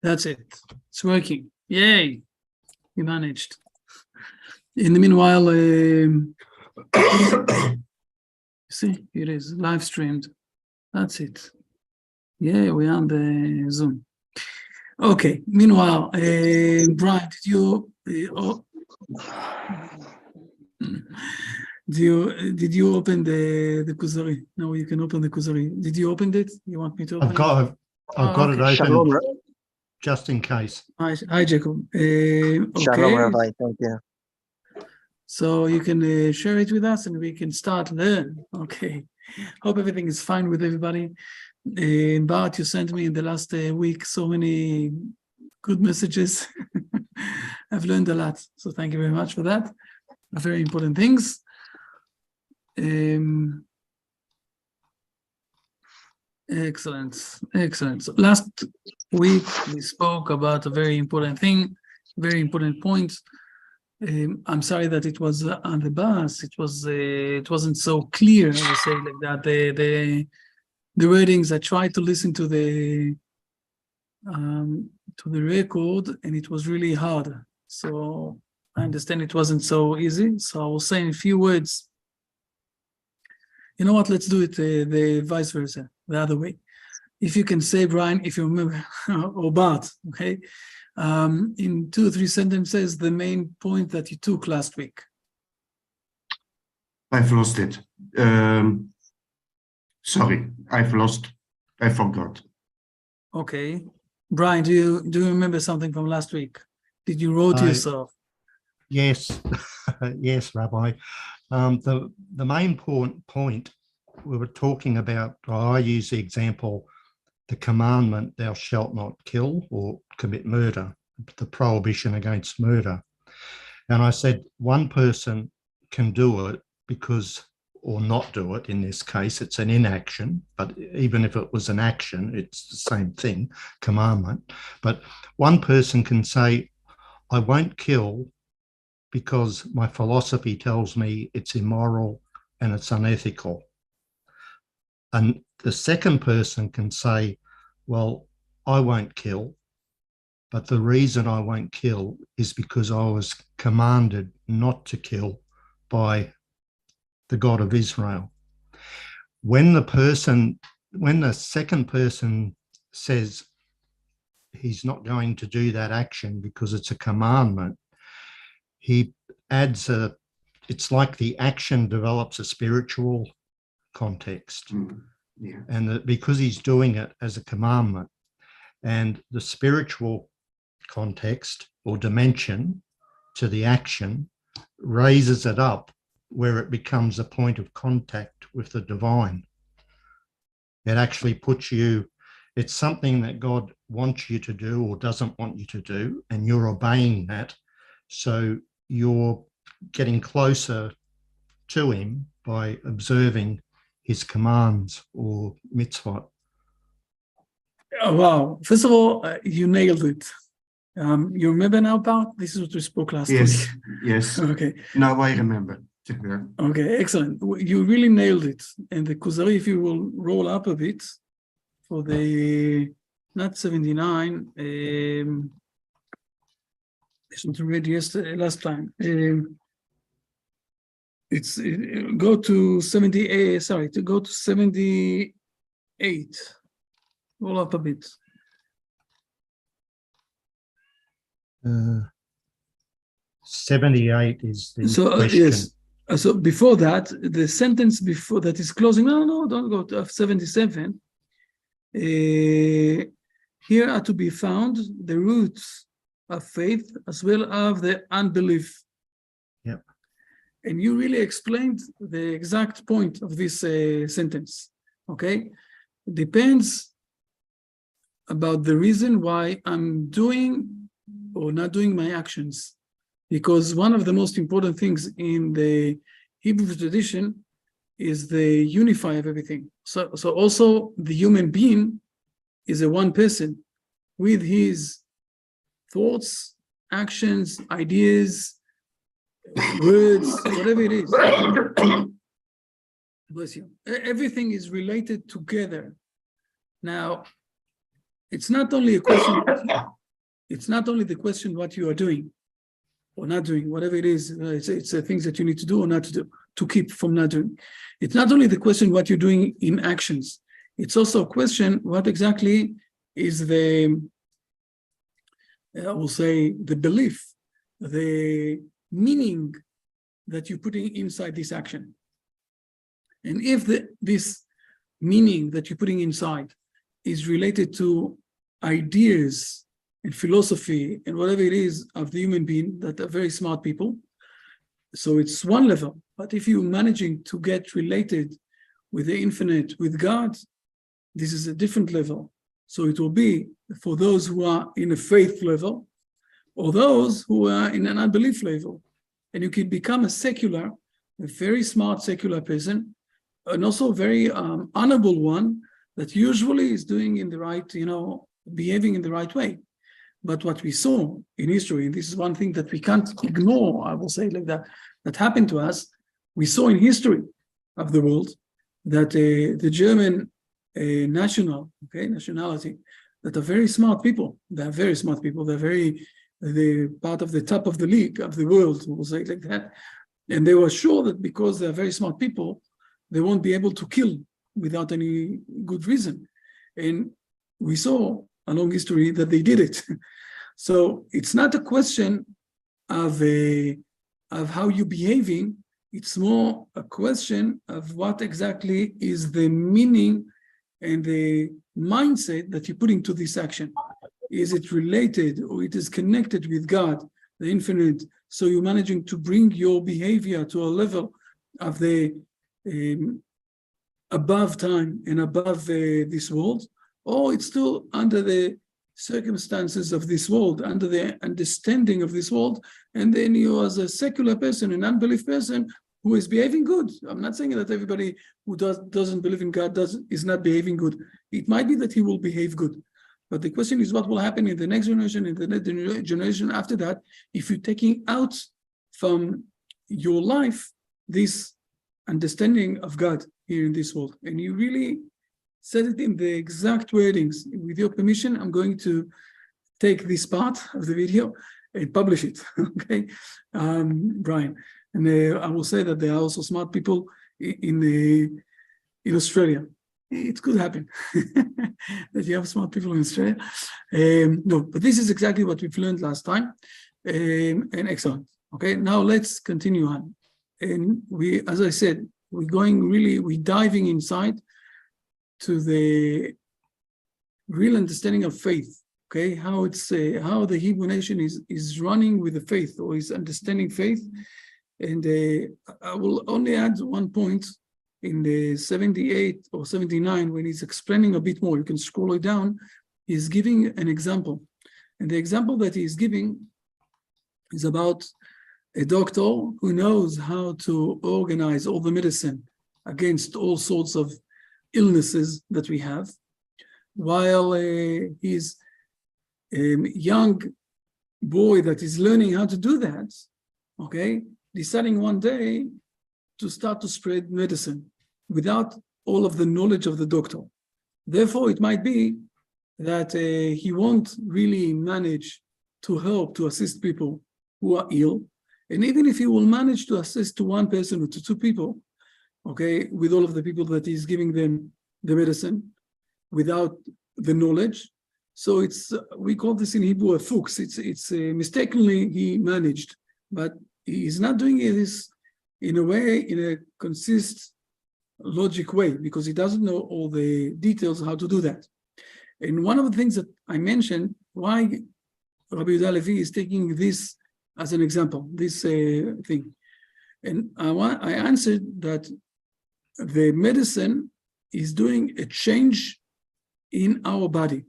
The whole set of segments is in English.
That's it. It's working. Yay. We managed. In the meanwhile, see, it is live streamed. That's it. Yeah, we're on the Zoom. Okay. Meanwhile, Brian, did you did you open the Kuzari? No, you can open the Kuzari. Did you open it? You want me to open it? I've got okay. it open Shalom. just in case. Hi, Jacob. Shalom, Okay. Rabbi. Thank you. So you can share it with us and we can start learn. Okay. Hope everything is fine with everybody. Bart, you sent me in the last week so many good messages. I've learned a lot. So thank you very much for that. Very important things. Excellent. Excellent. So last week we spoke about a very important thing, very important point. I'm sorry that it was on the bus. It wasn't so clear, I would say, like that. The wordings. I tried to listen to the record, and it was really hard. So I understand it wasn't so easy. So I will say in a few words. You know what? Let's do it the vice versa, the other way. If you can say, Brian, if you remember, or Bart, okay. In 2 or 3 sentences, the main point that you took last week. I've lost it. Sorry, I forgot. Okay. Brian, do you remember something from last week? Did you wrote yourself? Yes, yes, Rabbi. The main point we were talking about, I use the example, the commandment, thou shalt not kill or commit murder, the prohibition against murder. And I said one person can do it because, or not do it in this case, it's an inaction, but even if it was an action, it's the same thing, commandment. But one person can say, I won't kill because my philosophy tells me it's immoral and it's unethical. And the second person can say, well, I won't kill, but the reason I won't kill is because I was commanded not to kill by the God of Israel. When the second person says he's not going to do that action because it's a commandment, he adds it's like the action develops a spiritual context. Yeah. And because he's doing it as a commandment, and the spiritual context or dimension to the action raises it up where it becomes a point of contact with the divine. It actually puts you, it's something that God wants you to do or doesn't want you to do, and you're obeying that. So you're getting closer to him by observing his commands or mitzvot. Oh, wow. First of all, you nailed it. You remember now, Bart? This is what we spoke last week. Yes. Okay. Now I remember. Okay, excellent. You really nailed it. And the Kuzari, if you will roll up a bit for the, not 79, it's not read yesterday, last time. Go to 78, sorry, to go to 78. Roll up a bit. 78 is the question. Yes. So before that, the sentence before that is closing. No, don't go to 77. Here are to be found the roots of faith as well as the unbelief. Yep. And you really explained the exact point of this sentence. Okay, it depends about the reason why I'm doing or not doing my actions. Because one of the most important things in the Hebrew tradition is the unify of everything. So also the human being is a one person with his thoughts, actions, ideas, words, whatever it is. Bless you. Everything is related together. Now, it's not only a question, it's not only the question what you are doing or not doing, whatever it is, it's things that you need to do or not to do, to keep from not doing. It's not only the question what you're doing in actions, it's also a question what exactly is the, I will say, the belief, the meaning that you're putting inside this action. And if this meaning that you're putting inside is related to ideas and philosophy and whatever it is of the human being that are very smart people, so it's one level. But if you're managing to get related with the infinite, with God, this is a different level. So it will be for those who are in a faith level or those who are in an unbelief level. And you can become a very smart secular person, and also a very honorable one that usually is doing in the right, behaving in the right way. But what we saw in history, and this is one thing that we can't ignore, I will say it like that, that happened to us, we saw in history of the world that the German nationality, that are very smart people, they're very smart people, they're part of the top of the league of the world, we'll say it like that. And they were sure that because they're very smart people, they won't be able to kill without any good reason. And we saw along history that they did it. So it's not a question of how you're behaving, it's more a question of what exactly is the meaning and the mindset that you put into this action. Is it related or it is connected with God, the infinite? So you're managing to bring your behavior to a level of the above time and above this world, or it's still under the circumstances of this world, under the understanding of this world, and then you as a secular person, an unbelief person who is behaving good. I'm not saying that everybody who doesn't believe in God is not behaving good. It might be that he will behave good. But the question is what will happen in the next generation, in the next generation after that, if you're taking out from your life this understanding of God here in this world. And you really said it in the exact wordings. With your permission, I'm going to take this part of the video and publish it, okay, Brian. And I will say that there are also smart people in Australia. It could happen that you have smart people in Australia. No, but this is exactly what we've learned last time, and excellent. Okay, now let's continue on. And as I said, we're diving inside to the real understanding of faith. Okay, how the Hebrew nation is running with the faith or is understanding faith. And I will only add one point. In the 78 or 79, when he's explaining a bit more, you can scroll it down, he's giving an example. And the example that he's giving is about a doctor who knows how to organize all the medicine against all sorts of illnesses that we have, while he's a young boy that is learning how to do that, okay, deciding one day to start to spread medicine without all of the knowledge of the doctor. Therefore, it might be that he won't really manage to assist people who are ill. And even if he will manage to assist to one person or to two people, okay, with all of the people that he's giving them the medicine without the knowledge. So we call this in Hebrew a fuchs. It's mistakenly he managed, but he's not doing this in a consistent, logic way, because he doesn't know all the details how to do that. And one of the things that I mentioned, why Rabbi Yehuda Levi is taking this as an example, this thing. And I answered that the medicine is doing a change in our body.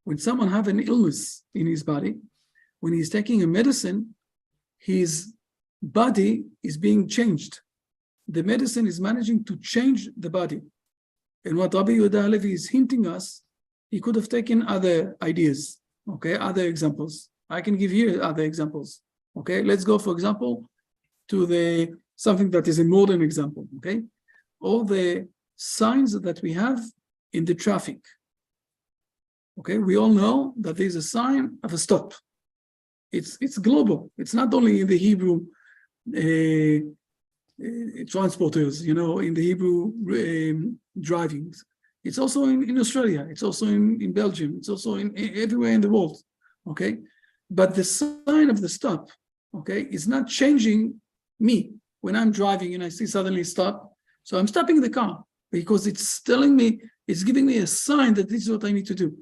When someone have an illness in his body, when he's taking a medicine, his body is being changed. The medicine is managing to change the body. And what Rabbi Yehuda Levi is hinting us, he could have taken other ideas, okay, other examples. I can give here other examples, okay? Let's go, for example, to something that is a modern example, okay? All the signs that we have in the traffic. Okay, we all know that there's a sign of a stop. It's global. It's not only in the Hebrew transporters, in the Hebrew driving. It's also in Australia. It's also in Belgium. It's also in everywhere in the world. Okay, but the sign of the stop, okay, is not changing me when I'm driving and I see suddenly stop. So I'm stopping the car because it's telling me, it's giving me a sign that this is what I need to do.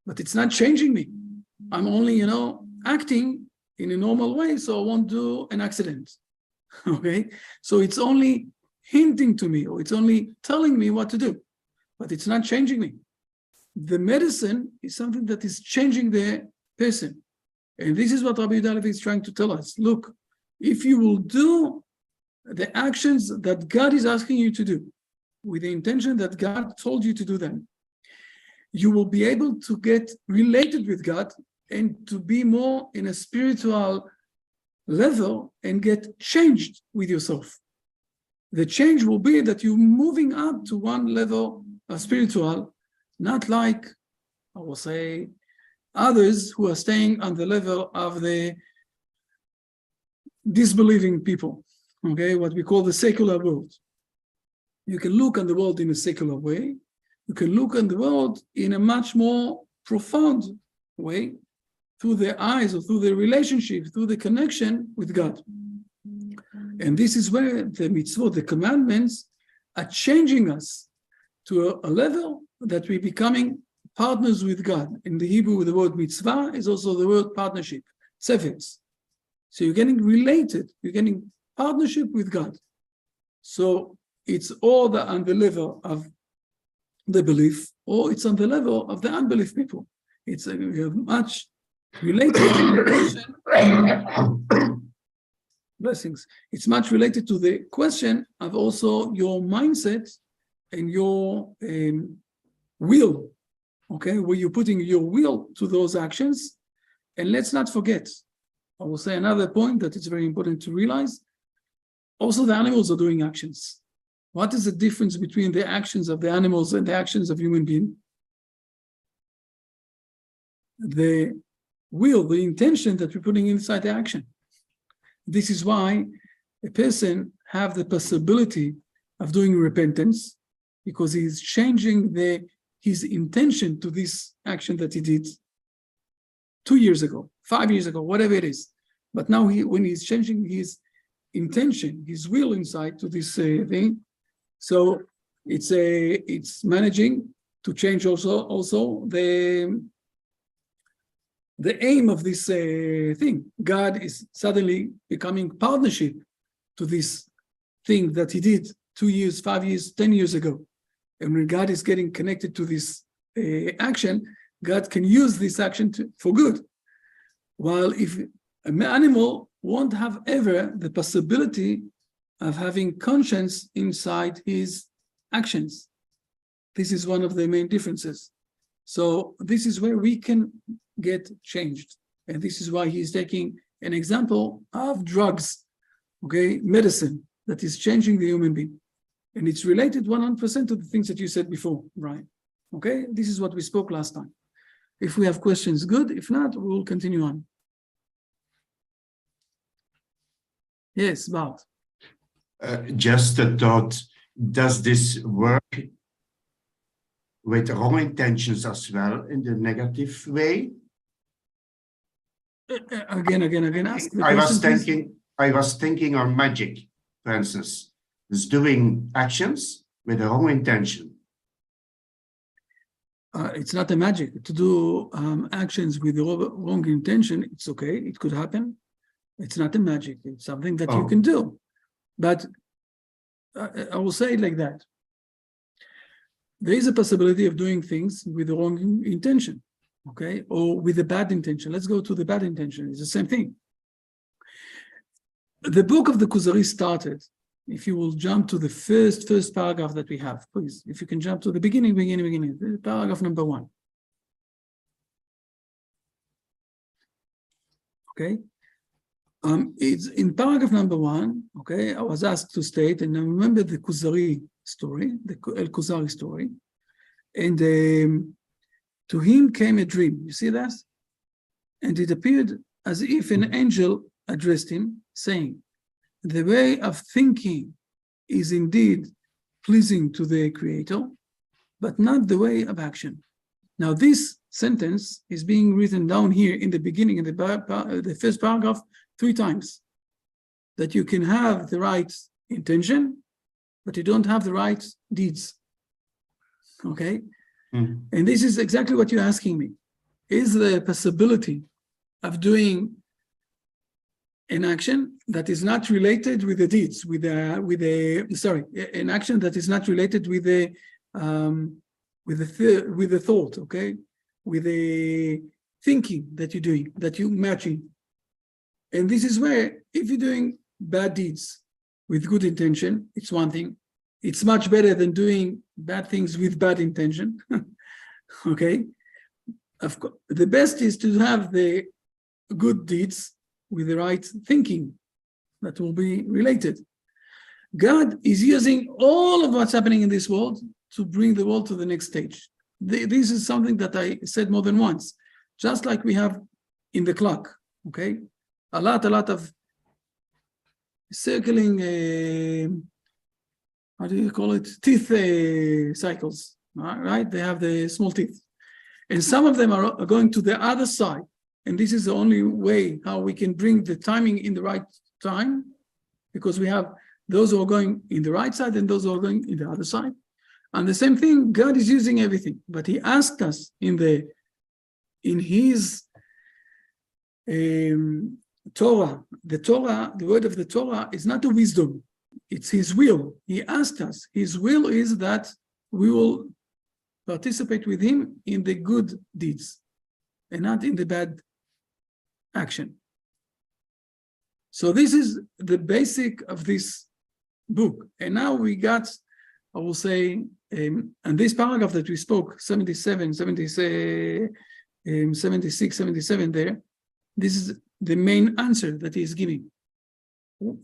But it's not changing me. I'm only, acting in a normal way, so I won't do an accident. Okay, so it's only hinting to me, or it's only telling me what to do, but it's not changing me. The medicine is something that is changing the person. And this is what Rabbi Yehuda Halevi is trying to tell us. Look, if you will do the actions that God is asking you to do, with the intention that God told you to do them, you will be able to get related with God and to be more in a spiritual level and get changed with yourself. The change will be that you're moving up to one level of spiritual, not like, I will say, others who are staying on the level of the disbelieving people, okay, what we call the secular world. You can look on the world in a secular way. You can look on the world in a much more profound way, through the eyes or through the relationship, through the connection with God. And this is where the mitzvot, the commandments, are changing us to a level that we're becoming partners with God. In the Hebrew, the word mitzvah is also the word partnership, seves. So you're getting related, you're getting partnership with God. So it's all on the level of the belief, or it's on the level of the unbelief people. It's much related to the question. Blessings. It's much related to the question of also your mindset and your will. Okay, where you're putting your will to those actions. And let's not forget, I will say another point that is very important to realize. Also, the animals are doing actions. What is the difference between the actions of the animals and the actions of human beings? The will, the intention that we're putting inside the action. This is why a person have the possibility of doing repentance, because he's changing his intention to this action that he did 2 years ago, 5 years ago, whatever it is. But now when he's changing his intention, his will inside to this thing, so it's managing to change also the aim of this thing. God is suddenly becoming partnership to this thing that he did 2 years, 5 years, 10 years ago. And when God is getting connected to this action, God can use this action for good. While if an animal won't have ever the possibility of having conscience inside his actions. This is one of the main differences. So this is where we can get changed. And this is why he's taking an example of drugs, okay, medicine that is changing the human being. And it's related 100% to the things that you said before, Brian. Okay, this is what we spoke last time. If we have questions, good. If not, we will continue on. Yes, Bart. Just a thought, does this work with wrong intentions as well in the negative way? Again, ask the I question, was thinking on magic, for instance, is doing actions with a wrong intention. It's not a magic. To do actions with the wrong intention, it's okay. It could happen. It's not a magic. It's something that you can do. But I will say it like that. There is a possibility of doing things with the wrong intention, okay? Or with a bad intention. Let's go to the bad intention. It's the same thing. The book of the Kuzari started. If you will jump to the first paragraph that we have, please. If you can jump to the beginning, paragraph number 1. Okay? It's in paragraph number 1, okay, I was asked to state, and I remember the Kuzari story, the Kuzari story. And To him came a dream. You see that? And it appeared as if an angel addressed him, saying, the way of thinking is indeed pleasing to the Creator, but not the way of action. Now, this sentence is being written down here in the beginning, in the first paragraph, 3 times. That you can have the right intention, but you don't have the right deeds. Okay? Mm. And this is exactly what you're asking me. Is there a possibility of doing an action that is not related with the deeds, an action that is not related with the thought, okay, with the thinking that you're doing, that you're matching. And this is where, if you're doing bad deeds with good intention, it's one thing. It's much better than doing bad things with bad intention. Okay, of course, the best is to have the good deeds with the right thinking that will be related. God is using all of what's happening in this world to bring the world to the next stage. This is something that I said more than once, just like we have in the clock, okay? A lot of circling, how do you call it? Teeth cycles, right? They have the small teeth. And some of them are going to the other side. And this is the only way how we can bring the timing in the right time, because we have those who are going in the right side and those who are going in the other side. And the same thing, God is using everything, but he asked us in his Torah, the word of the Torah is not a wisdom, it's his will. He asked us, his will is that we will participate with him in the good deeds and not in the bad action. So this is the basic of this book. And now we got, I will say, and this paragraph that we spoke, 77, 76, 77 there, this is the main answer that he is giving.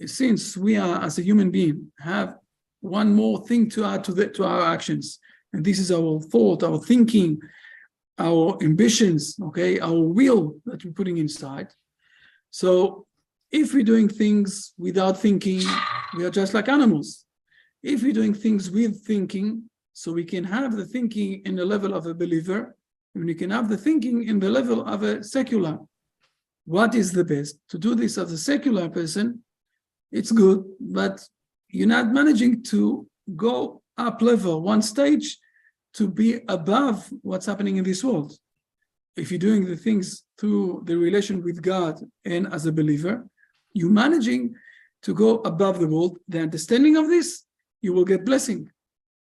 Since we are, as a human being, have one more thing to add to our actions, and this is our thought, our thinking, our ambitions, okay, our will that we're putting inside. So if we're doing things without thinking, we are just like animals. If we're doing things with thinking, so we can have the thinking in the level of a believer, and we can have the thinking in the level of a secular. What is the best? To do this as a secular person, it's good, but you're not managing to go up level, one stage, to be above what's happening in this world. If you're doing the things through the relation with God and as a believer, you're managing to go above the world. The understanding of this, you will get blessing,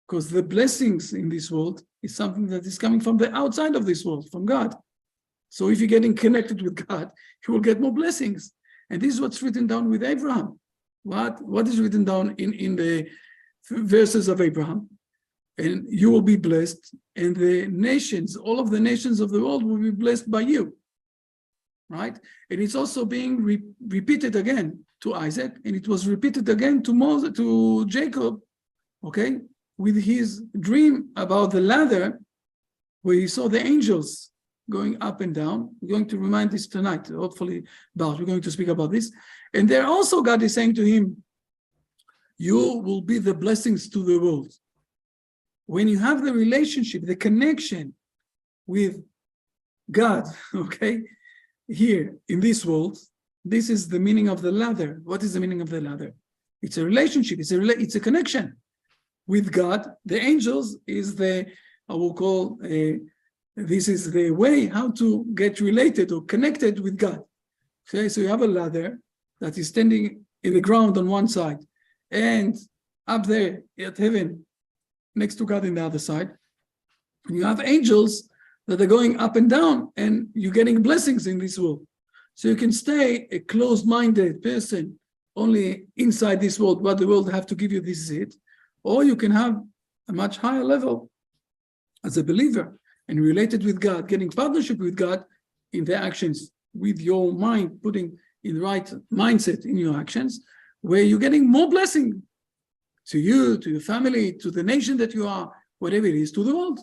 because the blessings in this world is something that is coming from the outside of this world, from God. So if you're getting connected with God, you will get more blessings. And this is what's written down with Abraham. What is written down in the verses of Abraham? And you will be blessed, and the nations, all of the nations of the world will be blessed by you, right? And it's also being repeated again to Isaac, and it was repeated again to Moses, to Jacob, okay, with his dream about the ladder, where he saw the angels going up and down. We're going to remind this tonight, hopefully, we're going to speak about this. And there also God is saying to him, you will be the blessings to the world. When you have the relationship, the connection with God, okay, here in this world, this is the meaning of the ladder. What is the meaning of the ladder? It's a relationship, it's a connection with God. The angels is I will call, this is the way how to get related or connected with God. Okay, so you have a ladder that is standing in the ground on one side, and up there at heaven, next to God in the other side. And you have angels that are going up and down, and you're getting blessings in this world. So you can stay a closed-minded person only inside this world, what the world have to give you, this is it. Or you can have a much higher level as a believer and related with God, getting partnership with God in the actions, with your mind, putting in the right mindset in your actions, where you're getting more blessing to you, to your family, to the nation that you are, whatever it is, to the world.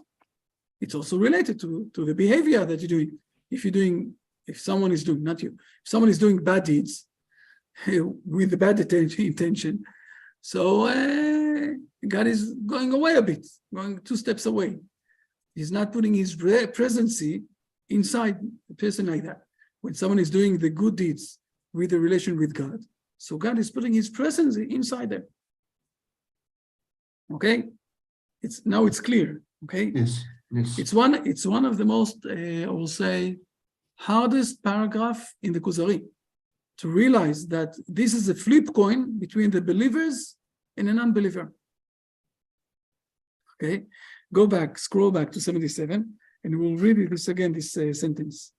It's also related to the behavior that you're doing. If someone is doing, not you, if someone is doing bad deeds with the bad intention, so God is going away a bit, going 2 steps away. He's not putting his presence inside a person like that. When someone is doing the good deeds with the relation with God, so God is putting his presence inside them. Okay, now it's clear. Okay, Yes, yes. it's one of the most I will say hardest paragraph in the Kuzari, to realize that this is a flip coin between the believers and an unbeliever. Okay, scroll back to 77, and we'll read this again, this sentence.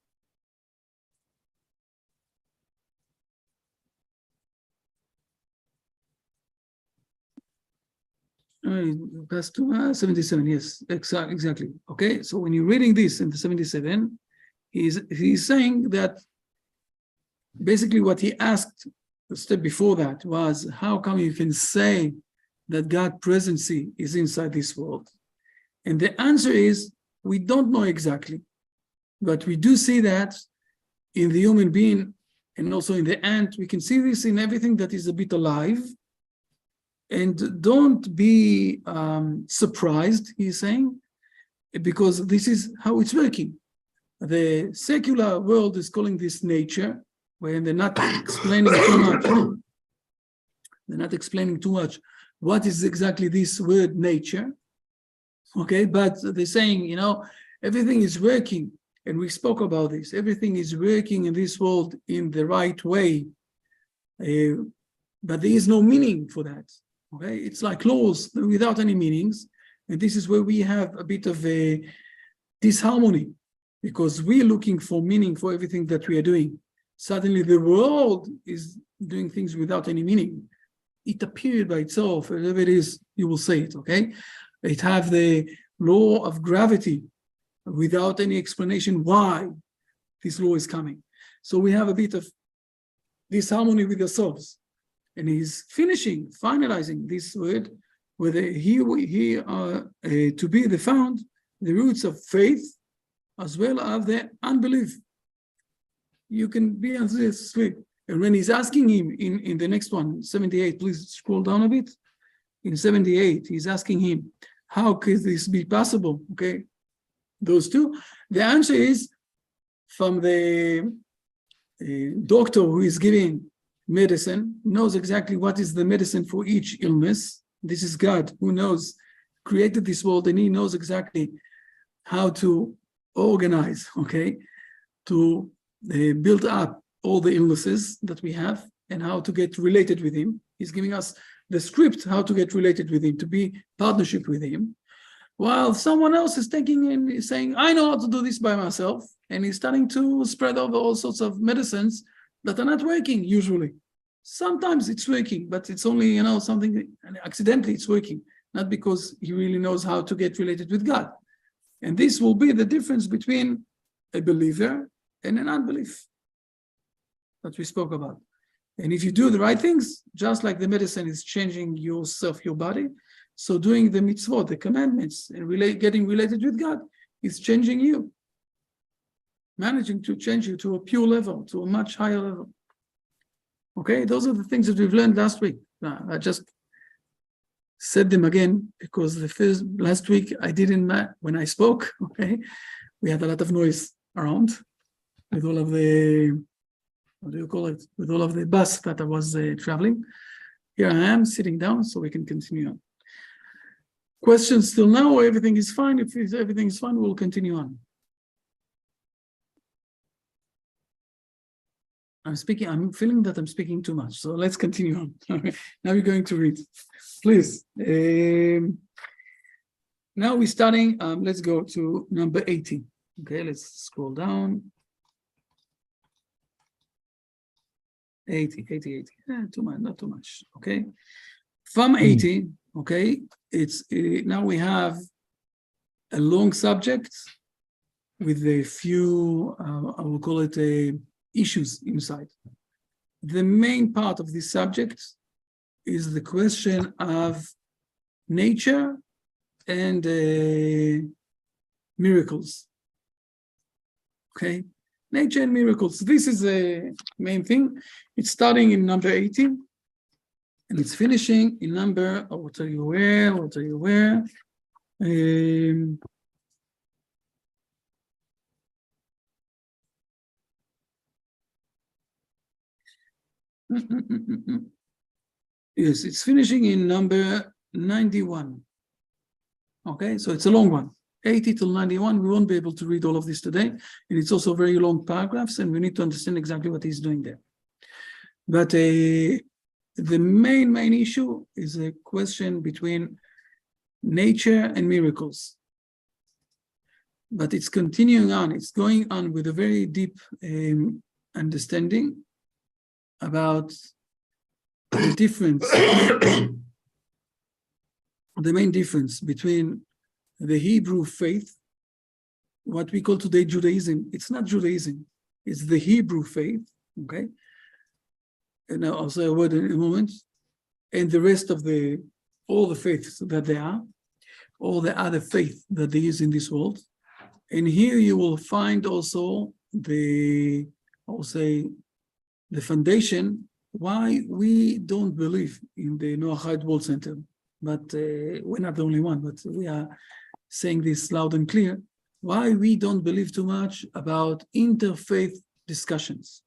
Past 77, yes, exactly. Okay, so when you're reading this in the 77, he's saying that basically what he asked the step before that was, how come you can say that God's presence is inside this world? And the answer is, we don't know exactly, but we do see that in the human being and also in the ant. We can see this in everything that is a bit alive. And don't be surprised, he's saying, because this is how it's working. The secular world is calling this nature, when they're not explaining too much. They're not explaining too much what is exactly this word nature. Okay, but they're saying, everything is working, and we spoke about this. Everything is working in this world in the right way, but there is no meaning for that. Okay, it's like laws without any meanings, and this is where we have a bit of a disharmony, because we're looking for meaning for everything that we are doing. Suddenly the world is doing things without any meaning. It appeared by itself, whatever it is, you will say it, okay? It have the law of gravity without any explanation why this law is coming. So we have a bit of disharmony with ourselves. And he's finalizing this word, whether to be the found, the roots of faith, as well as the unbelief. You can be on this way. And when he's asking him in the next one, 78, please scroll down a bit. In 78, he's asking him, how could this be possible? Okay, those two. The answer is from the doctor who is giving medicine, knows exactly what is the medicine for each illness. This is God who created this world, and he knows exactly how to organize, okay, to build up all the illnesses that we have and how to get related with him. He's giving us the script how to get related with him, to be partnership with him, while someone else is taking and saying, I know how to do this by myself, and he's starting to spread over all sorts of medicines that are not working usually. Sometimes it's working, but it's only, something accidentally it's working, not because he really knows how to get related with God. And this will be the difference between a believer and an unbelief that we spoke about. And if you do the right things, just like the medicine is changing yourself, your body, so doing the mitzvot, the commandments, and getting related with God is changing you, managing to change you to a pure level, to a much higher level. Okay, those are the things that we've learned last week. I just said them again because last week I didn't, when I spoke, okay, we had a lot of noise around with all of the, what do you call it, with all of the bus that I was traveling. Here I am sitting down so we can continue on. Questions till now, or everything is fine? If everything is fine, we'll continue on. I'm feeling that I'm speaking too much, so let's continue on. Now we're going to read. Please. Now we're starting, let's go to number 80. Okay, let's scroll down. 80. Too much, not too much. Okay. From 80, okay, it's now we have a long subject with a few, I will call it issues inside. The main part of this subject is the question of nature and miracles. Okay, nature and miracles. This is the main thing. It's starting in number 18, and it's finishing in number, I will tell you where. Yes, it's finishing in number 91. Okay, so it's a long one. 80 till 91, we won't be able to read all of this today. And it's also very long paragraphs, and we need to understand exactly what he's doing there. But the main issue is a question between nature and miracles. But it's continuing on. It's going on with a very deep understanding about the difference, the main difference between the Hebrew faith, what we call today Judaism. It's not Judaism, it's the Hebrew faith, okay? And I'll say a word in a moment. And the rest of all the faiths that there are, all the other faith that there is in this world. And here you will find also the foundation why we don't believe in the Noahide World Center. But we're not the only one, but we are saying this loud and clear, why we don't believe too much about interfaith discussions.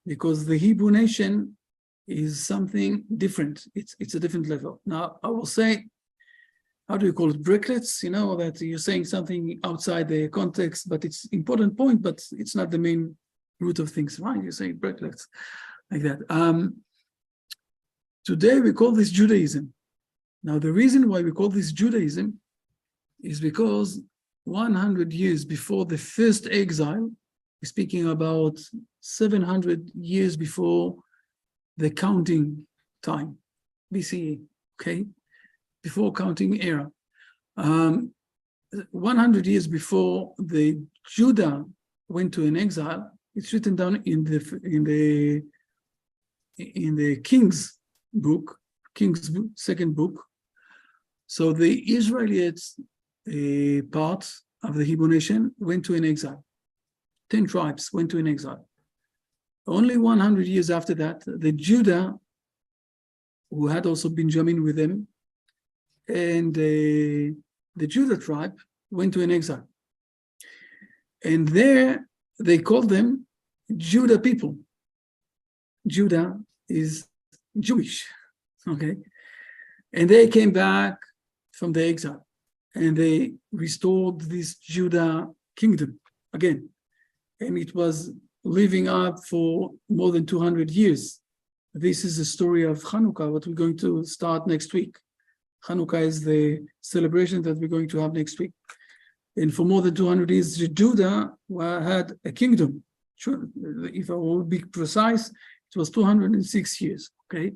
Because the Hebrew nation is something different. It's a different level. Now, I will say, how do you call it, bricklets? You know, that you're saying something outside the context, but it's important point, but it's not the main root of things, right? You're saying bricklets like that. Today, we call this Judaism. Now, the reason why we call this Judaism is because 100 years before the first exile, we're speaking about 700 years before the counting time, BCE, okay? Before counting era. 100 years before the Judah went to an exile, it's written down in the King's book, second book. So the Israelites part of the Hebrew nation went to an exile. 10 tribes went to an exile. Only 100 years after that, the Judah, who had also Benjamin with them, and the Judah tribe went to an exile. And there they called them Judah people. Judah is Jewish, okay? And they came back from the exile and they restored this Judah kingdom again. And it was living up for more than 200 years. This is the story of Hanukkah, what we're going to start next week. Hanukkah is the celebration that we're going to have next week. And for more than 200 years, Judah had a kingdom. If I will be precise, it was 206 years, okay?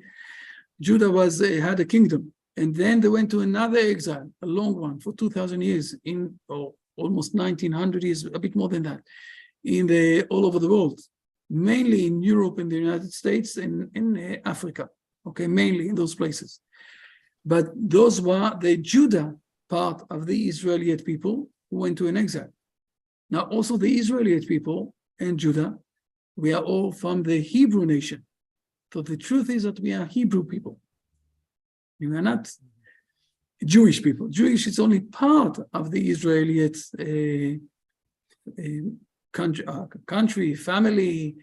Judah had a kingdom. And then they went to another exile, a long one, for 2,000 years, almost 1,900 years, a bit more than that, all over the world, mainly in Europe and the United States and in Africa, okay, mainly in those places. But those were the Judah part of the Israelite people who went to an exile. Now, also the Israelite people and Judah, we are all from the Hebrew nation. So the truth is that we are Hebrew people. We are not Jewish people. Jewish is only part of the Israelite country, family,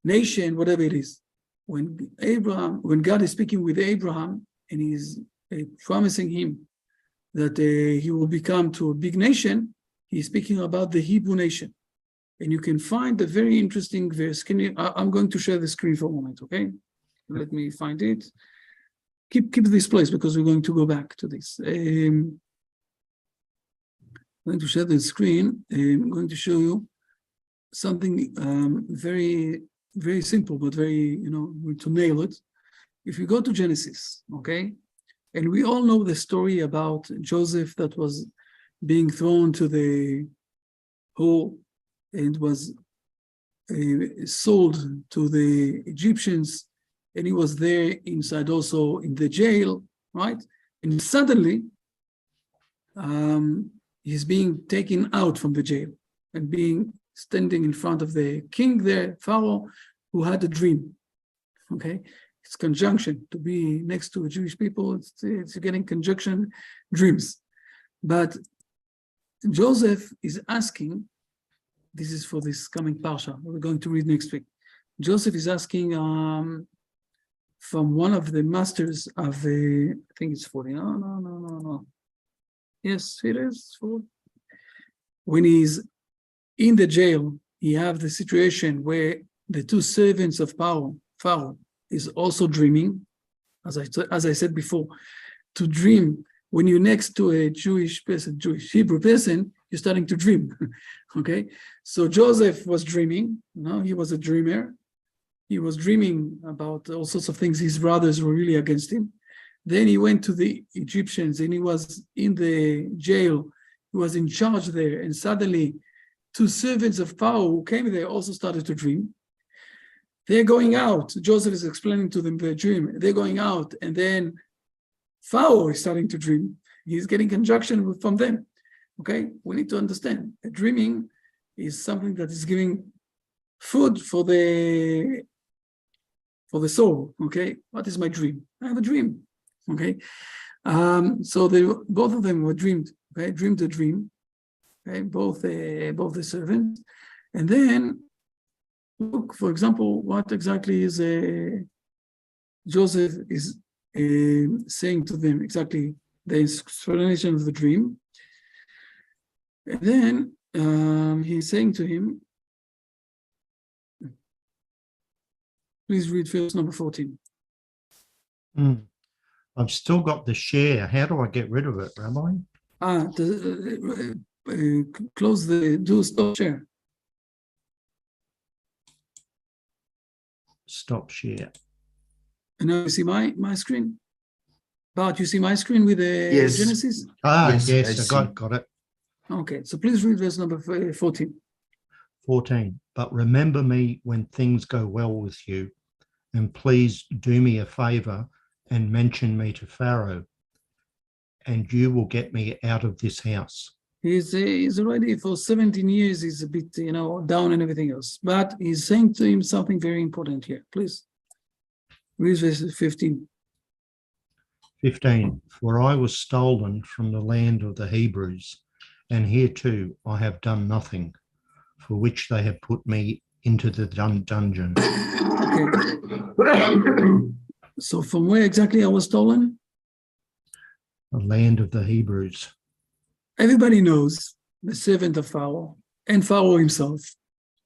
nation, whatever it is. When God is speaking with Abraham and he's promising him that he will become to a big nation, he's speaking about the Hebrew nation. And you can find a very interesting verse. I'm going to share the screen for a moment, okay? Let me find it. Keep this place because we're going to go back to this. I'm going to share the screen. I'm going to show you something very, very simple, but very, to nail it. If you go to Genesis, okay, and we all know the story about Joseph that was being thrown to the hole and was sold to the Egyptians, and he was there inside also in the jail, right? And suddenly, he's being taken out from the jail and being standing in front of the king there, Pharaoh, who had a dream. Okay, it's conjunction to be next to Jewish people. It's getting conjunction dreams. But Joseph is asking, this is for this coming parsha we're going to read next week. Joseph is asking from one of the masters of I think it's 40. No. Yes, it is 40. When he's in the jail, you have the situation where the two servants of Pharaoh is also dreaming. As I said before, to dream when you're next to a Jewish person, Jewish Hebrew person, you're starting to dream. Okay, so Joseph was dreaming. He was a dreamer. He was dreaming about all sorts of things. His brothers were really against him. Then he went to the Egyptians and he was in the jail. He was in charge there. And suddenly, two servants of Pharaoh who came there also started to dream. They're going out. Joseph is explaining to them their dream. They're going out. And then Pharaoh is starting to dream. He's getting conjunction from them. Okay, we need to understand that dreaming is something that is giving food for the soul. Okay, what is my dream? I have a dream. Okay, so both of them were dreamed. Okay, dreamed a dream. Okay, both the servants, and then look, for example, what exactly is Joseph is saying to them exactly the explanation of the dream. And then he's saying to him, please read verse number 14. I've still got the share. How do I get rid of it, Rabbi? Close stop share. Stop share. And now you see my screen? Bart, you see my screen with the Yes. Genesis? Yes, I got it. Okay, so please read verse number 14. 14. But remember me when things go well with you, and please do me a favor and mention me to Pharaoh, and you will get me out of this house. He's already for 17 years, he's a bit, down and everything else. But he's saying to him something very important here. Please read verse 15. 15. For I was stolen from the land of the Hebrews, and here too I have done nothing, for which they have put me into the dungeon. Okay. So from where exactly I was stolen? The land of the Hebrews. Everybody knows, the servant of Pharaoh and Pharaoh himself,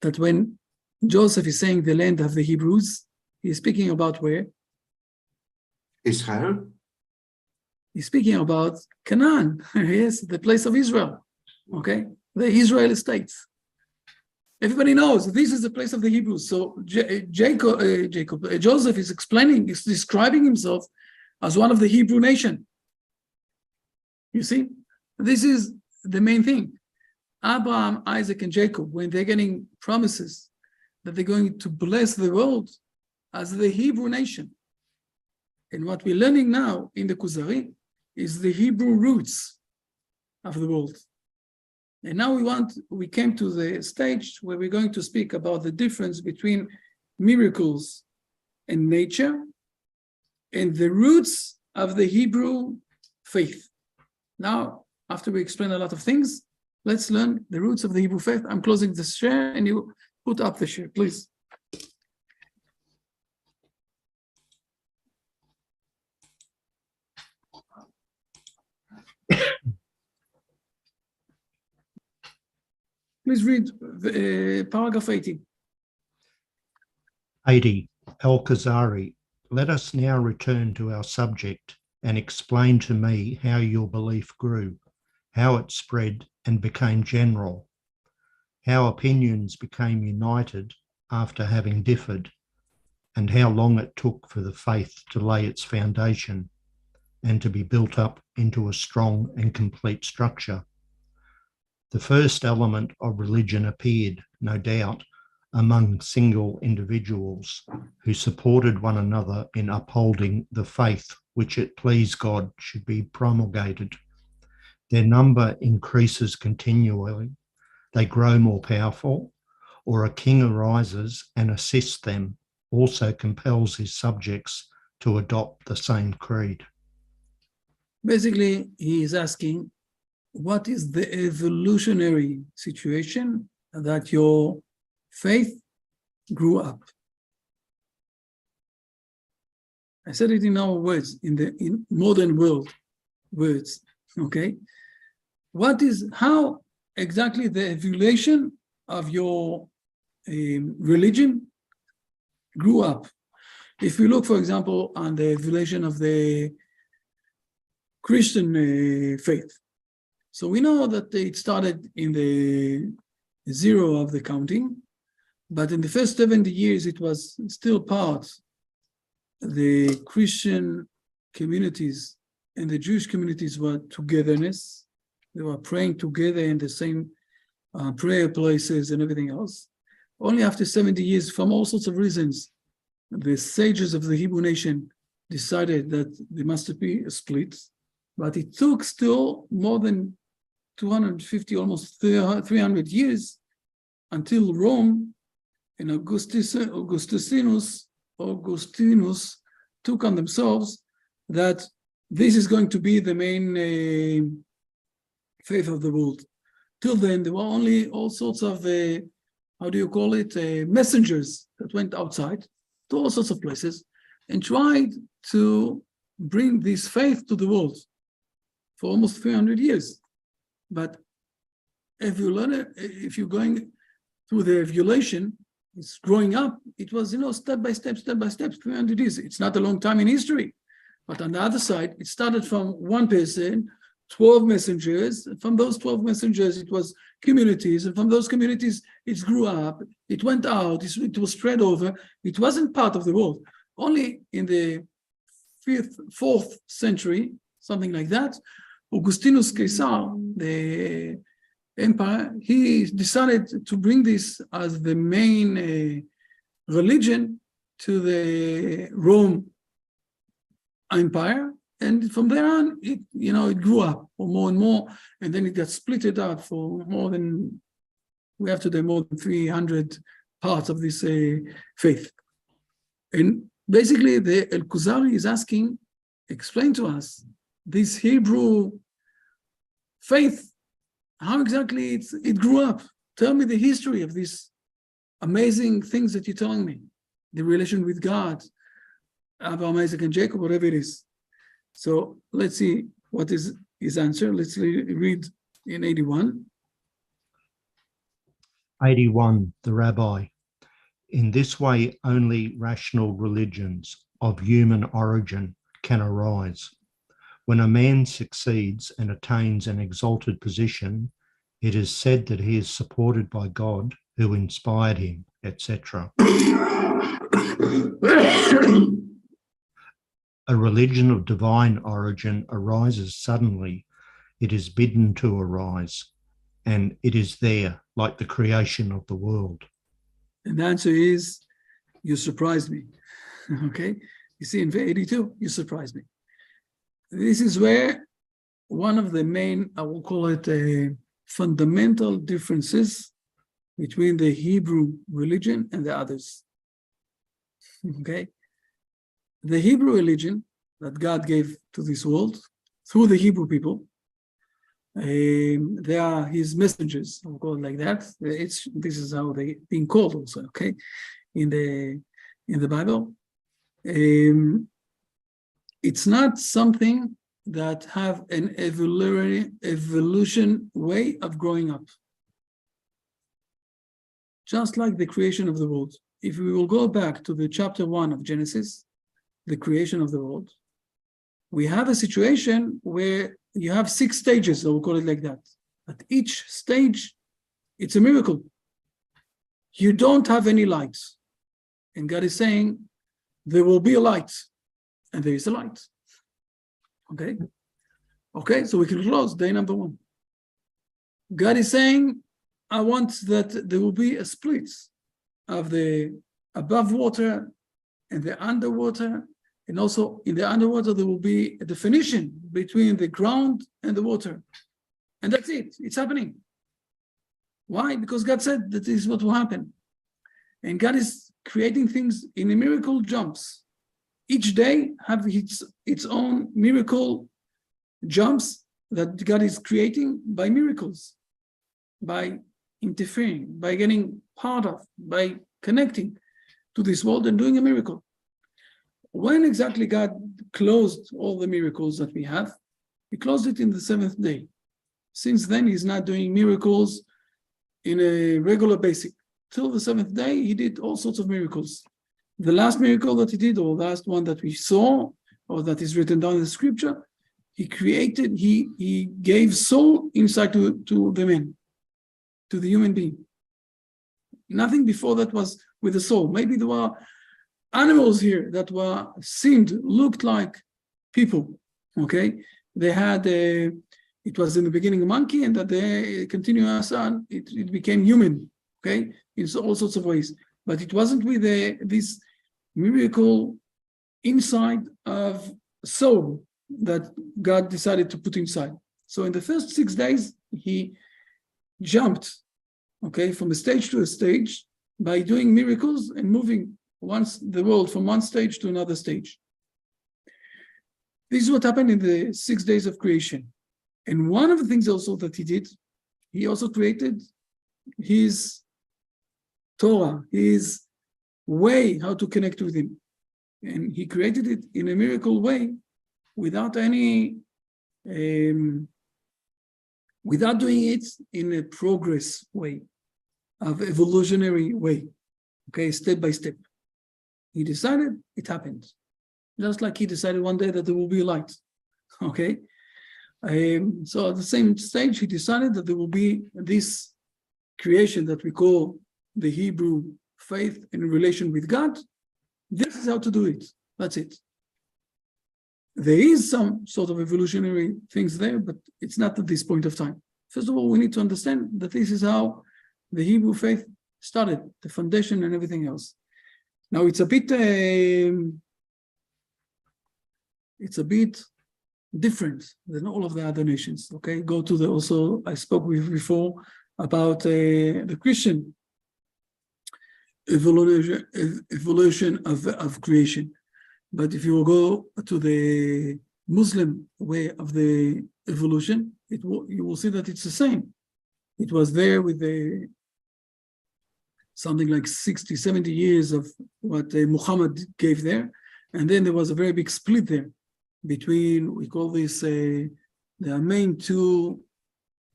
that when Joseph is saying the land of the Hebrews, he's speaking about where? Israel. He's speaking about Canaan. Yes, the place of Israel. Okay, the Israeli states. Everybody knows this is the place of the Hebrews. So Joseph is describing himself as one of the Hebrew nation. You see, this is the main thing. Abraham, Isaac, and Jacob, when they're getting promises that they're going to bless the world as the Hebrew nation. And what we're learning now in the Kuzari is the Hebrew roots of the world. And now we came to the stage where we're going to speak about the difference between miracles and nature and the roots of the Hebrew faith. Now, after we explain a lot of things, let's learn the roots of the Hebrew faith. I'm closing the share and you put up the share, please. Please read paragraph 80. 80. Kuzari, let us now return to our subject and explain to me how your belief grew, how it spread and became general, how opinions became united after having differed, and how long it took for the faith to lay its foundation and to be built up into a strong and complete structure. The first element of religion appeared, no doubt, among single individuals who supported one another in upholding the faith which it pleased God should be promulgated. their number increases continually, they grow more powerful, or a king arises and assists them, also compels his subjects to adopt the same creed. Basically, he is asking, what is the evolutionary situation that your faith grew up? I said it in our words, in modern world words, okay? How exactly the evolution of your religion grew up? If we look, for example, on the evolution of the Christian faith, so we know that it started in the zero of the counting, but in the first 70 years, it was still part. The Christian communities and the Jewish communities were togetherness. They were praying together in the same prayer places and everything else. Only after 70 years, from all sorts of reasons, the sages of the Hebrew nation decided that there must be a split, but it took still more than 250, almost 300 years until Rome and Augustinus took on themselves that this is going to be the main faith of the world. Till then, there were only all sorts of, messengers that went outside to all sorts of places and tried to bring this faith to the world for almost 300 years. But if you're going through the evolution, it's growing up, it was, step by step, 300 years. It's not a long time in history. But on the other side, it started from one person, 12 messengers. From those 12 messengers, it was communities. And from those communities, it grew up, it went out, it was spread over. It wasn't part of the world. Only in the 4th century, something like that, Augustinus Caesar, the empire, he decided to bring this as the main religion to the Rome Empire, and from there on, it grew up more and more, and then it got splitted out for we have today more than 300 parts of this faith. And basically, the Kuzari is asking, explain to us this Hebrew faith, how exactly it grew up. Tell me the history of these amazing things that you're telling me, the relation with God, Abraham, Isaac, and Jacob, whatever it is. So let's see what is his answer. Let's read in 81. 81, the rabbi. In this way, only rational religions of human origin can arise. When a man succeeds and attains an exalted position, it is said that he is supported by God who inspired him, etc. A religion of divine origin arises suddenly. It is bidden to arise, and it is there, like the creation of the world. And the answer is, you surprised me. Okay? You see, in 82, you surprised me. This is where one of the main, I will call it fundamental differences between the Hebrew religion and the others. Okay? The Hebrew religion that God gave to this world through the Hebrew people, they are his messengers, I'll call it like that. This is how they being called also, okay, in the Bible. It's not something that have an evolution way of growing up. Just like the creation of the world. If we will go back to the chapter 1 of Genesis, the creation of the world, we have a situation where you have 6 stages, so we'll call it like that. At each stage, it's a miracle. You don't have any lights. And God is saying, there will be a light. And there is a light. Okay? Okay, so we can close day number 1. God is saying, I want that there will be a split of the above water and the underwater. And also in the underwater, there will be a definition between the ground and the water. And that's it. It's happening. Why? Because God said that this is what will happen. And God is creating things in a miracle jumps. Each day have its own miracle jumps that God is creating by miracles, by interfering, by getting part of, by connecting to this world and doing a miracle. When exactly God closed all the miracles that we have, he closed it in the seventh day. Since then, he's not doing miracles in a regular basis. Till the seventh day, he did all sorts of miracles. The last miracle that he did, or the last one that we saw, or that is written down in the scripture, he gave soul inside to the man, to the human being. Nothing before that was with the soul. Maybe there were animals here that looked like people, okay? They had it was in the beginning a monkey, and that they continuous on, it became human, okay? In all sorts of ways. But it wasn't with this miracle inside of soul that God decided to put inside. So in the first 6 days, he jumped, okay, from a stage to a stage by doing miracles and moving the world from one stage to another stage. This is what happened in the 6 days of creation. And one of the things also that he did, he also created his Torah, his way how to connect with him. And he created it in a miracle way without without doing it in a progress way, of evolutionary way, okay, step by step. He decided, it happened. Just like he decided one day that there will be light, okay? So at the same stage, he decided that there will be this creation that we call the Hebrew faith in relation with God. This is how to do it. That's it. There is some sort of evolutionary things there, but it's not at this point of time. First of all, we need to understand that this is how the Hebrew faith started, the foundation and everything else. Now it's a bit different than all of the other nations. Okay, go to also I spoke with before about the Christian evolution of creation. But if you go to the Muslim way of the evolution, you will see that it's the same. It was there with something like 60, 70 years of what Muhammad gave there. And then there was a very big split there between, we call this, there are main two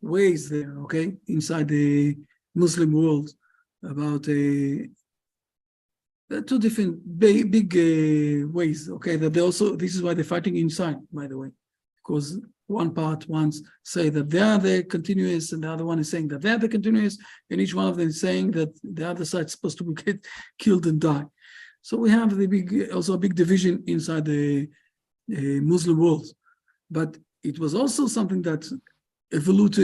ways there, okay, inside the Muslim world, about two different big ways, okay, that they also, this is why they're fighting inside, by the way, because one part wants say that they are the continuous, and the other one is saying that they are the continuous, and each one of them is saying that the other side is supposed to get killed and die. So we have also a big division inside the Muslim world. But it was also something that evolved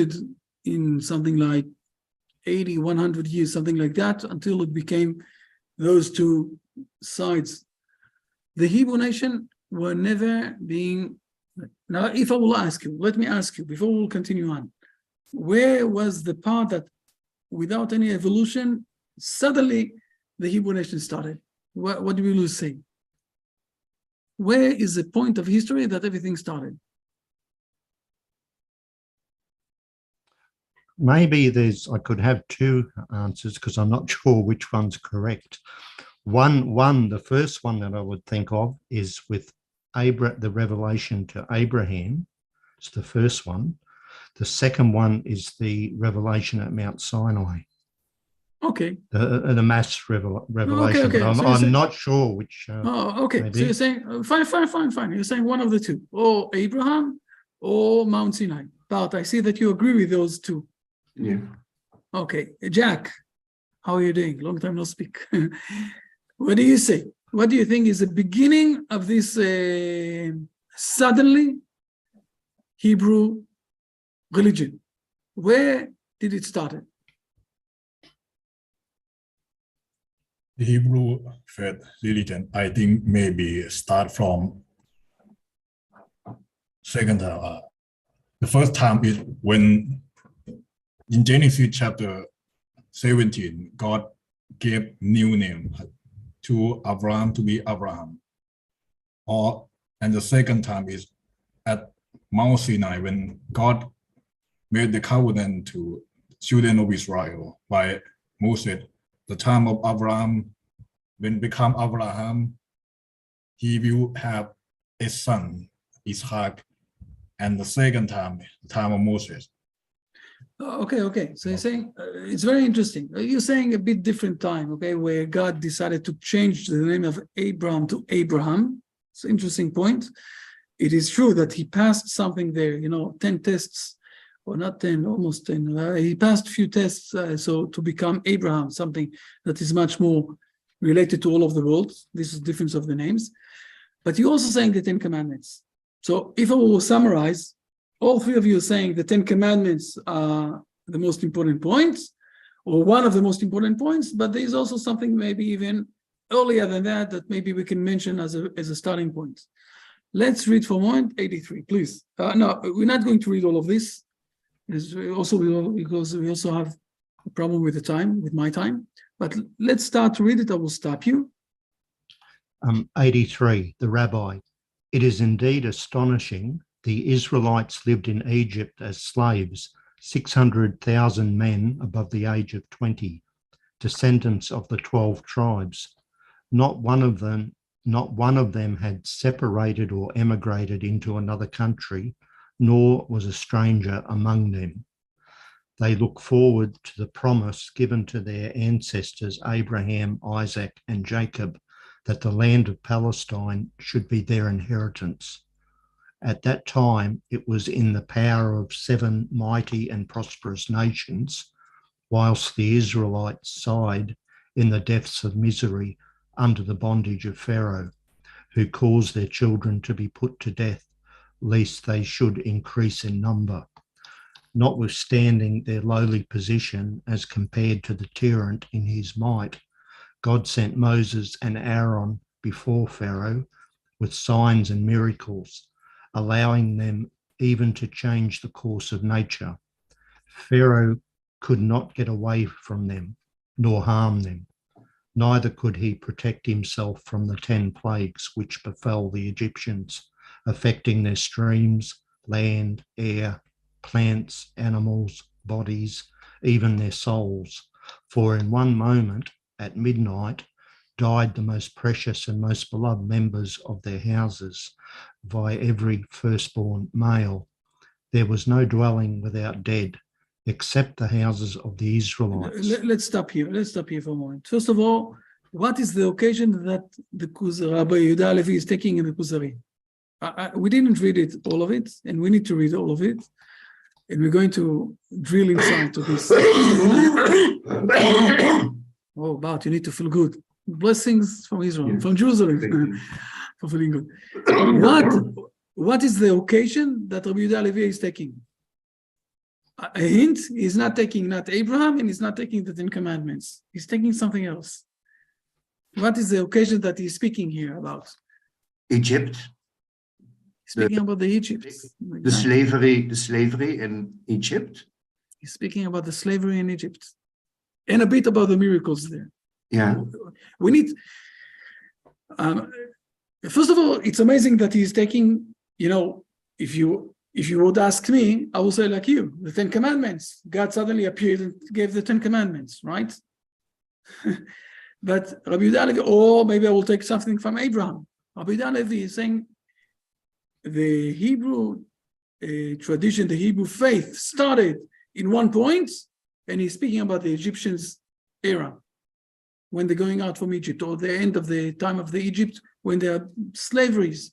in something like 80, 100 years, something like that, until it became those two sides. The Hebrew nation were never being. Now, if I will ask you, let me ask you, before we'll continue on, where was the part that without any evolution, suddenly the Hebrew nation started? What do we lose say? Where is the point of history that everything started? Maybe I could have two answers because I'm not sure which one's correct. The first one that I would think of is with the revelation to Abraham. It's the first one. The second one is the revelation at Mount Sinai. Okay. The mass revelation. Okay. But I'm not sure which. Okay. Maybe. So you're saying, fine. You're saying one of the two, or Abraham or Mount Sinai. But I see that you agree with those two. Yeah. Okay. Jack, how are you doing? Long time no speak. What do you say? What do you think is the beginning of this suddenly Hebrew religion? Where did it start? The Hebrew faith religion, I think, maybe start from second The first time is when in Genesis chapter 17, God gave new name to Abraham to be Abraham. And the second time is at Mount Sinai when God made the covenant to children of Israel by Moses. The time of Abraham, when become Abraham, he will have a son, Isaac, and the second time, the time of Moses. Okay. So you're saying it's very interesting. You're saying a bit different time, okay, where God decided to change the name of Abram to Abraham. It's an interesting point. It is true that he passed something there, 10 tests, or not 10, almost 10. He passed a few tests, so to become Abraham, something that is much more related to all of the world. This is the difference of the names. But you're also saying the 10 Commandments. So if I will summarize, all three of you are saying the 10 Commandments are the most important points, or one of the most important points, but there's also something maybe even earlier than that maybe we can mention as a starting point. Let's read for point 83, please. No, we're not going to read all of this. Because we also have a problem with the time, with my time. But let's start to read it. I will stop you. 83, the rabbi. It is indeed astonishing. The Israelites lived in Egypt as slaves, 600,000 men above the age of 20, descendants of the 12 tribes. Not one of them had separated or emigrated into another country, nor was a stranger among them. They look forward to the promise given to their ancestors, Abraham, Isaac, and Jacob, that the land of Palestine should be their inheritance. At that time, it was in the power of 7 mighty and prosperous nations, whilst the Israelites sighed in the depths of misery under the bondage of Pharaoh, who caused their children to be put to death, lest they should increase in number. Notwithstanding their lowly position as compared to the tyrant in his might, God sent Moses and Aaron before Pharaoh with signs and miracles, allowing them even to change the course of nature. Pharaoh could not get away from them, nor harm them. Neither could he protect himself from the 10 plagues which befell the Egyptians, affecting their streams, land, air, plants, animals, bodies, even their souls. For in one moment, at midnight, died the most precious and most beloved members of their houses, by every firstborn male. There was no dwelling without dead, except the houses of the Israelites. Let's stop here. Let's stop here for a moment. First of all, what is the occasion that the Rabbi Yehuda Levi is taking in the Kuzari? We didn't read it, all of it, and we need to read all of it. And we're going to drill inside to this. Oh, Bart, you need to feel good. Blessings from Israel, from Jerusalem, for feeling good. What is the occasion that Rabbi Yehuda Levi is taking? A hint, he's not taking not Abraham, and he's not taking the 10 Commandments. He's taking something else. What is the occasion that he's speaking here about? Egypt. Speaking about the Egypt. The slavery in Egypt. He's speaking about the slavery in Egypt. And a bit about the miracles there. Yeah. We need, first of all, it's amazing that he's taking, if you would ask me, I will say like you, the 10 Commandments. God suddenly appeared and gave the 10 Commandments, right? But Rabbi Yehuda Levi, or maybe I will take something from Abraham. Rabbi Yehuda Levi is saying the Hebrew tradition, the Hebrew faith started in one point, and he's speaking about the Egyptians' era, when they're going out from Egypt, or the end of the time of the Egypt, when they are slaveries,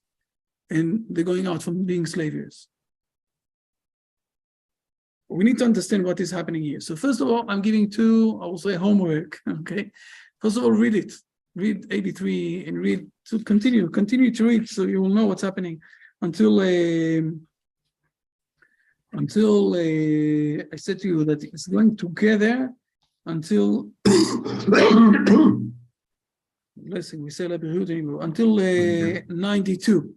and they're going out from being slaves. We need to understand what is happening here. So first of all, I'm giving two, I will say, homework, okay? First of all, read it. Read 83 and read, to continue to read, so you will know what's happening until I said to you that it's going together until blessing, we say until 92.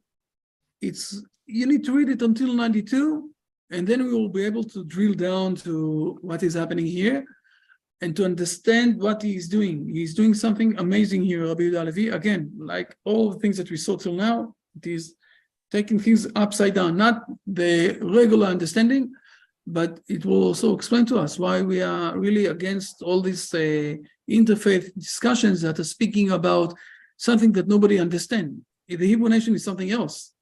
You need to read it until 92, And then we will be able to drill down to what is happening here and to understand what he is doing. He's doing something amazing here, Rabbi Yehuda Halevi. Again, like all the things that we saw till now, it is taking things upside down, not the regular understanding, but it will also explain to us why we are really against all these interfaith discussions that are speaking about something that nobody understands. The Hebrew nation is something else.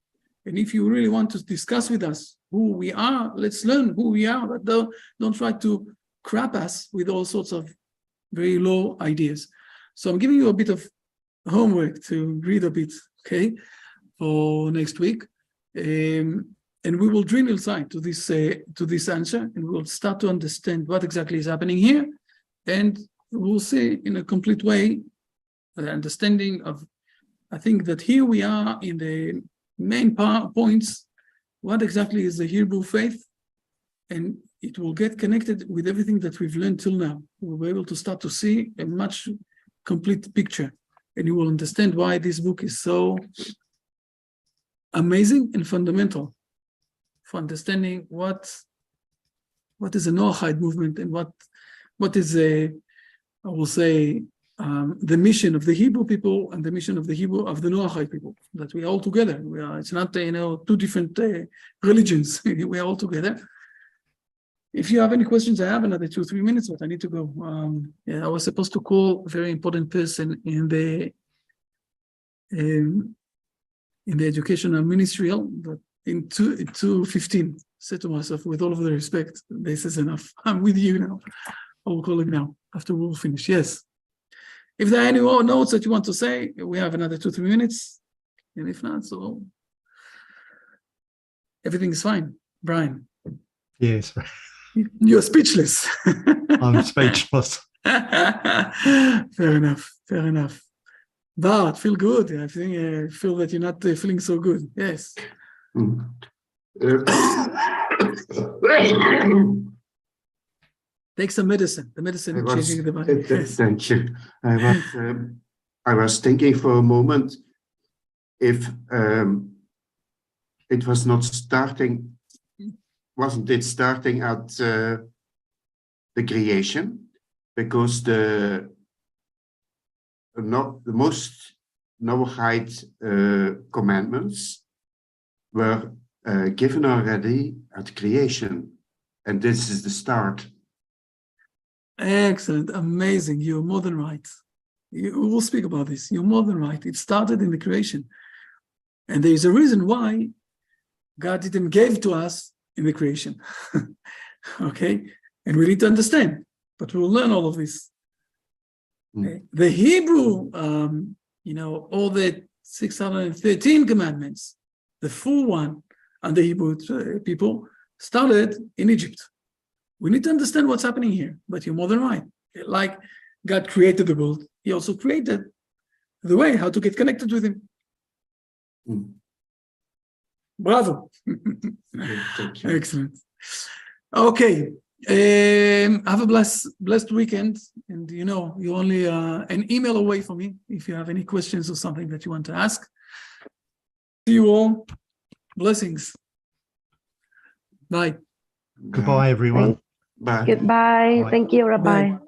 And if you really want to discuss with us who we are, let's learn who we are, but don't try to crap us with all sorts of very low ideas. So I'm giving you a bit of homework to read a bit, okay, for next week. And we will drill inside to this answer, and we'll start to understand what exactly is happening here. And we'll see in a complete way the understanding of, I think that here we are in the main points, what exactly is the Hebrew faith, and it will get connected with everything that we've learned till now. We'll be able to start to see a much complete picture, and you will understand why this book is so amazing and fundamental for understanding what is a Noahide movement and what is I will say, the mission of the Hebrew people and the mission of the Noahide people, that we are all together. It's not two different religions. We are all together. If you have any questions, I have another 2-3 minutes, but I need to go. I was supposed to call a very important person in the educational ministerial, but in 2:15, said to myself, with all of the respect, this is enough. I'm with you now. I will call him now after we'll finish. Yes. If there are any more notes that you want to say, we have another 2-3 minutes. And if not, so everything is fine. Brian. Yes. You're speechless. I'm speechless. Fair enough. Fair enough. Bart, feel good. I think I feel that you're not feeling so good. Yes. Take some medicine. The medicine is changing the body. Yes. Thank you. I was thinking for a moment if it was not starting, wasn't it starting at the creation? Because the most Noahide commandments were given already at creation, and this is the start. Excellent, amazing. You're more than right. We will speak about this. You're more than right. It started in the creation, and there is a reason why God didn't give to us in the creation. Okay, and we need to understand, but we will learn all of this. The Hebrew, all the 613 commandments, the full one, and the Hebrew people started in Egypt. We need to understand what's happening here, but you're more than right. Like God created the world, he also created the way how to get connected with him. Bravo. Thank you. Excellent. Okay. Have a blessed weekend, and you're only an email away from me if you have any questions or something that you want to ask. See you all. Blessings. Bye. Goodbye, everyone. Bye. Goodbye. Bye. Thank you, Rabbi. Bye.